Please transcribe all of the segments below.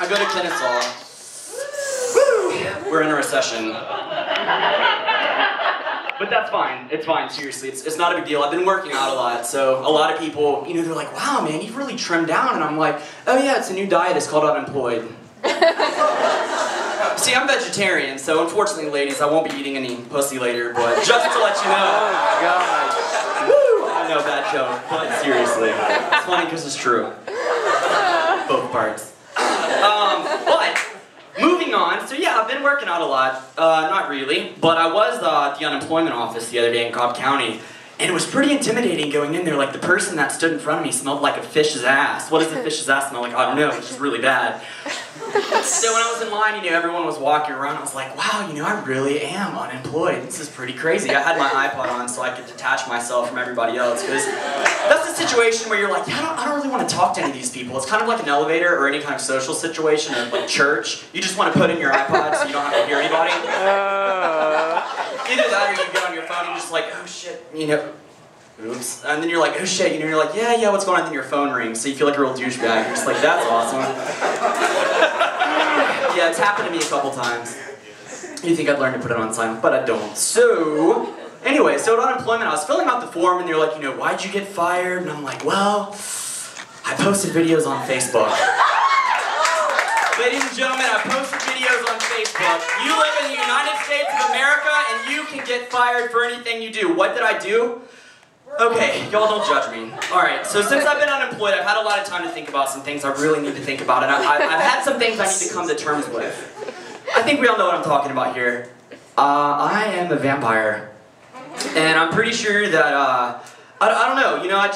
I go to Kennesaw. Woo! We're in a recession. But that's fine. It's fine, seriously. It's not a big deal. I've been working out a lot, so a lot of people, you know, they're like, wow, man, you've really trimmed down. And I'm like, oh yeah, it's a new diet. It's called unemployed. See, I'm vegetarian, so unfortunately, ladies, I won't be eating any pussy later, but just to let you know. Oh, God. Woo! I know that joke, but seriously. It's funny because it's true. Both parts. But, moving on, so yeah, I've been working out a lot. Not really, but I was at the unemployment office the other day in Cobb County, and it was pretty intimidating going in there. Like, the person that stood in front of me smelled like a fish's ass. What does a fish's ass smell like? I don't know, it's just really bad. So when I was in line, you know, everyone was walking around. I was like, wow, you know, I really am unemployed. This is pretty crazy. I had my iPod on so I could detach myself from everybody else, because that's the situation where you're like, yeah, I don't really want to talk to any of these people. It's kind of like an elevator or any kind of social situation or like church. You just want to put in your iPod so you don't have to hear anybody. Either that or you get on your phone and you're just like, oh shit, you know. Oops. And then you're like, oh shit, you know, you're like, yeah, what's going on? And then your phone rings, so you feel like a real douchebag. You're just like, that's awesome. Yeah, it's happened to me a couple times. You think I'd learn to put it on silent, but I don't. So, anyway, so at unemployment, I was filling out the form, and they're like, you know, why'd you get fired? And I'm like, well, I posted videos on Facebook. Ladies and gentlemen, I posted videos on Facebook. You live in the United States of America, and you can get fired for anything you do. What did I do? Okay, y'all don't judge me. Alright, so since I've been unemployed, I've had a lot of time to think about some things I really need to think about, and I've had some things I need to come to terms with. I think we all know what I'm talking about here. I am a vampire. And I'm pretty sure that, I don't know, you know, I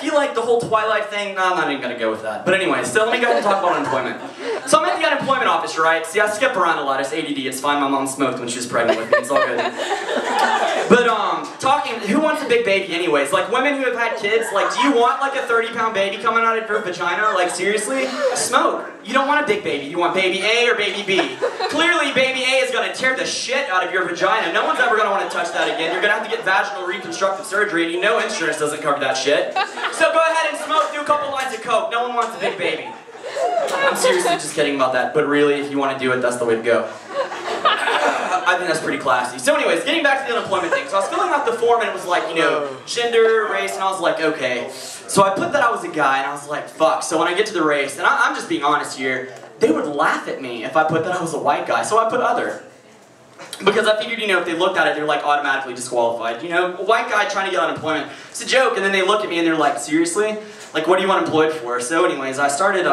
feel like the whole Twilight thing, no, I'm not even gonna go with that. But anyway, so let me go ahead and talk about unemployment. So I'm at the unemployment office, right? See, I skip around a lot, it's ADD, it's fine, my mom smoked when she was pregnant with me, it's all good. But, who wants a big baby anyways? Like, women who have had kids, like, do you want, like, a 30-pound baby coming out of your vagina? Like, seriously? Smoke. You don't want a big baby. You want baby A or baby B. Clearly, baby A is gonna tear the shit out of your vagina. No one's ever gonna want to touch that again. You're gonna have to get vaginal reconstructive surgery, and you know insurance doesn't cover that shit. So go ahead and smoke, do a couple lines of coke. No one wants a big baby. I'm seriously just kidding about that, but really, if you want to do it, that's the way to go. I think that's pretty classy. So anyways, getting back to the unemployment thing. So I was filling out the form and it was like, you know, gender, race, and I was like, okay. So I put that I was a guy and I was like, fuck. So when I get to the race, and I'm just being honest here, they would laugh at me if I put that I was a white guy. So I put other. Because I figured, you know, if they looked at it, they're like automatically disqualified. You know, a white guy trying to get unemployment. It's a joke, and then they look at me and they're like, seriously? Like, what are you unemployed for? So anyways, I started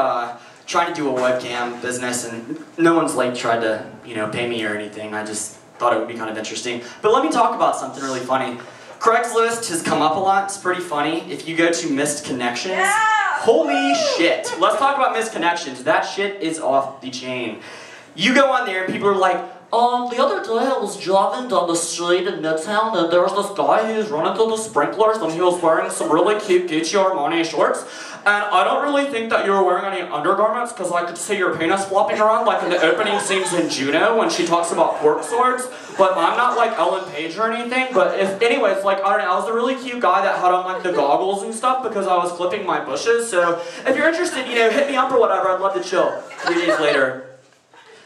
trying to do a webcam business, and no one's like tried to, you know, pay me or anything. I just thought it would be kind of interesting. But let me talk about something really funny. Craigslist has come up a lot. It's pretty funny. If you go to missed connections, holy shit. Let's talk about missed connections. That shit is off the chain. You go on there and people are like, the other day I was jogging down the street in Midtown and there was this guy who was running through the sprinklers and he was wearing some really cute Gucci Armani shorts. And I don't really think that you were wearing any undergarments because I could see your penis flopping around like in the opening scenes in Juno when she talks about pork swords. But I'm not like Ellen Page or anything. But anyways, like, I don't know, I was a really cute guy that had on like the goggles and stuff because I was clipping my bushes. So if you're interested, you know, hit me up or whatever. I'd love to chill. 3 days later.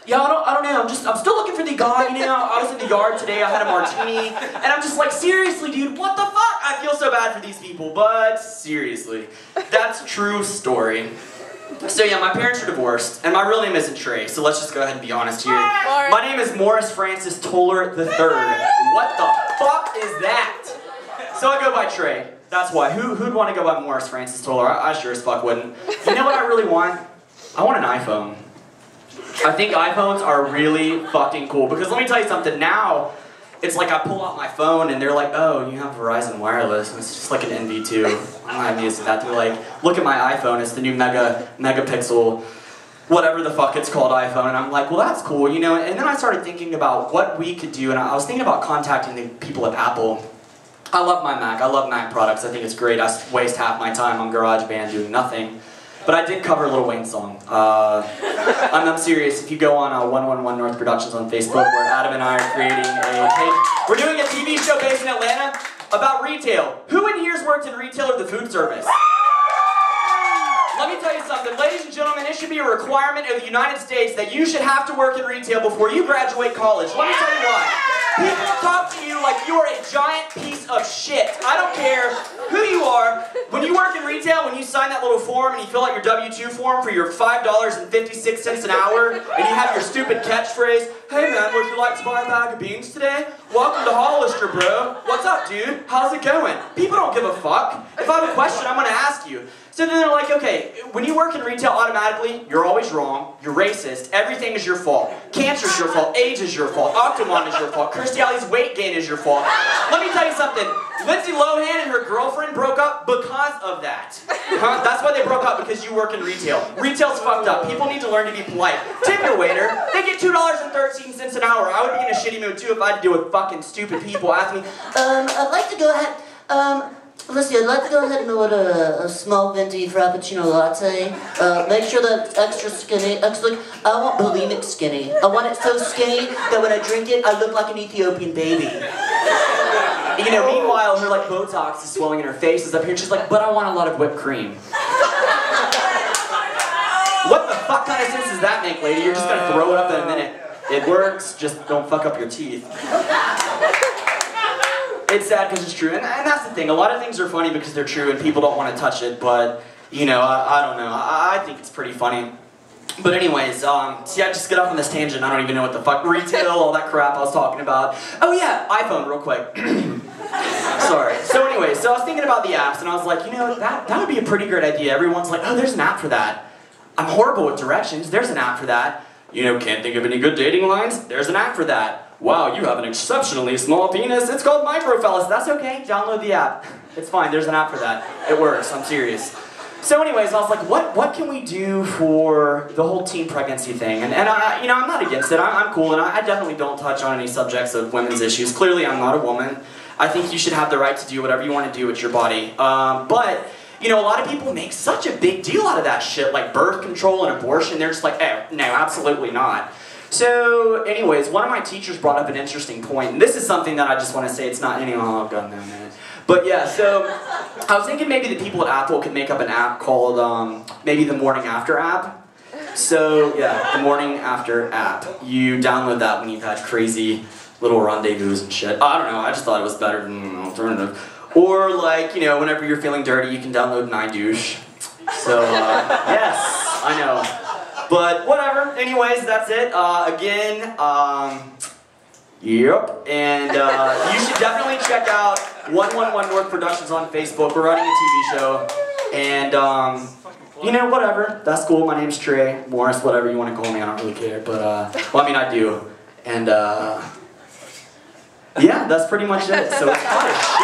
Yeah, I don't know, I'm still looking for the guy, you know, I was in the yard today, I had a martini, and I'm just like, seriously, dude, what the fuck? I feel so bad for these people, but seriously, that's a true story. So yeah, my parents are divorced, and my real name isn't Trey, so let's just go ahead and be honest here. My name is Morris Francis Toler III. What the fuck is that? So I go by Trey, that's why. Who'd want to go by Morris Francis Toler? I sure as fuck wouldn't. You know what I really want? I want an iPhone. I think iPhones are really fucking cool, because let me tell you something, now, it's like I pull out my phone and they're like, oh, you have Verizon Wireless, and it's just like an NV2. I'm used to that. They're like, look at my iPhone, it's the new megapixel, whatever the fuck it's called iPhone, and I'm like, well, that's cool, you know, and then I started thinking about what we could do, and I was thinking about contacting the people at Apple. I love my Mac, I love Mac products, I think it's great, I waste half my time on GarageBand doing nothing. But I did cover a Lil Wayne song. I'm serious. If you go on 111 North Productions on Facebook, where Adam and I are creating we're doing a TV show based in Atlanta about retail. Who in here's worked in retail or the food service? Let me tell you something, ladies and gentlemen, it should be a requirement of the United States that you should have to work in retail before you graduate college. Let me tell you why. People talk to you like you are a giant piece of shit. I don't care who you are. When you work in retail, when you sign that little form and you fill out your W-2 form for your $5.56 an hour, and you have your stupid catchphrase, "Hey man, would you like to buy a bag of beans today? Welcome to Hollister, bro. What's up, dude? How's it going?" People don't give a fuck. If I have a question, I'm gonna ask you. So then they're like, okay, when you work in retail, automatically, you're always wrong, you're racist, everything is your fault. Cancer's your fault, AIDS is your fault, Octomon is your fault, Kirstie Alley's weight gain is your fault. Let me tell you something, Lindsay Lohan and her girlfriend broke up because of that. That's why they broke up, because you work in retail. Retail's fucked up, people need to learn to be polite. Tip your waiter, they get $2.13 an hour. I would be in a shitty mood too if I had to deal with fucking stupid people asking me, I'd like to go ahead, Listen, I'd like to go ahead and order a small venti frappuccino latte. Make sure that it's extra skinny. Actually, I want bulimic skinny. I want it so skinny that when I drink it, I look like an Ethiopian baby. You know, meanwhile, her like Botox is swelling in her face is up here, and she's like, "But I want a lot of whipped cream." What the fuck kind of sense does that make, lady? You're just gonna throw it up in a minute. It works, just don't fuck up your teeth. It's sad because it's true, and that's the thing. A lot of things are funny because they're true and people don't want to touch it, but, you know, I don't know. I think it's pretty funny. But anyways, see, I just get off on this tangent. I don't even know what the fuck, retail, all that crap I was talking about. Oh yeah, iPhone, real quick. Sorry. So anyways, so I was thinking about the apps, and I was like, you know, that would be a pretty great idea. Everyone's like, oh, there's an app for that. I'm horrible with directions. There's an app for that. You know, can't think of any good dating lines. There's an app for that. Wow, you have an exceptionally small penis. It's called Microfellas. That's okay. Download the app. It's fine. There's an app for that. It works. I'm serious. So anyways, I was like, what can we do for the whole teen pregnancy thing? And I, you know, I'm not against it. I'm cool, and I definitely don't touch on any subjects of women's issues. Clearly, I'm not a woman. I think you should have the right to do whatever you want to do with your body. But you know, a lot of people make such a big deal out of that shit, like birth control and abortion. They're just like, oh, no, absolutely not. So, anyways, one of my teachers brought up an interesting point, and this is something that I just want to say. It's not any, oh god, no, man. But yeah, so I was thinking maybe the people at Apple could make up an app called maybe the Morning After app. So yeah, the Morning After app. You download that when you've had crazy little rendezvous and shit. I don't know. I just thought it was better than an alternative. Or like, you know, whenever you're feeling dirty, you can download iDouche. So yes, I know. But whatever, anyways, that's it. Again, yep. And you should definitely check out 111 North Productions on Facebook. We're running a TV show. And, you know, whatever. That's cool. My name's Trey, Morris, whatever you want to call me. I don't really care. But, well, I mean, I do. And, yeah, that's pretty much it. So it's hot as shit.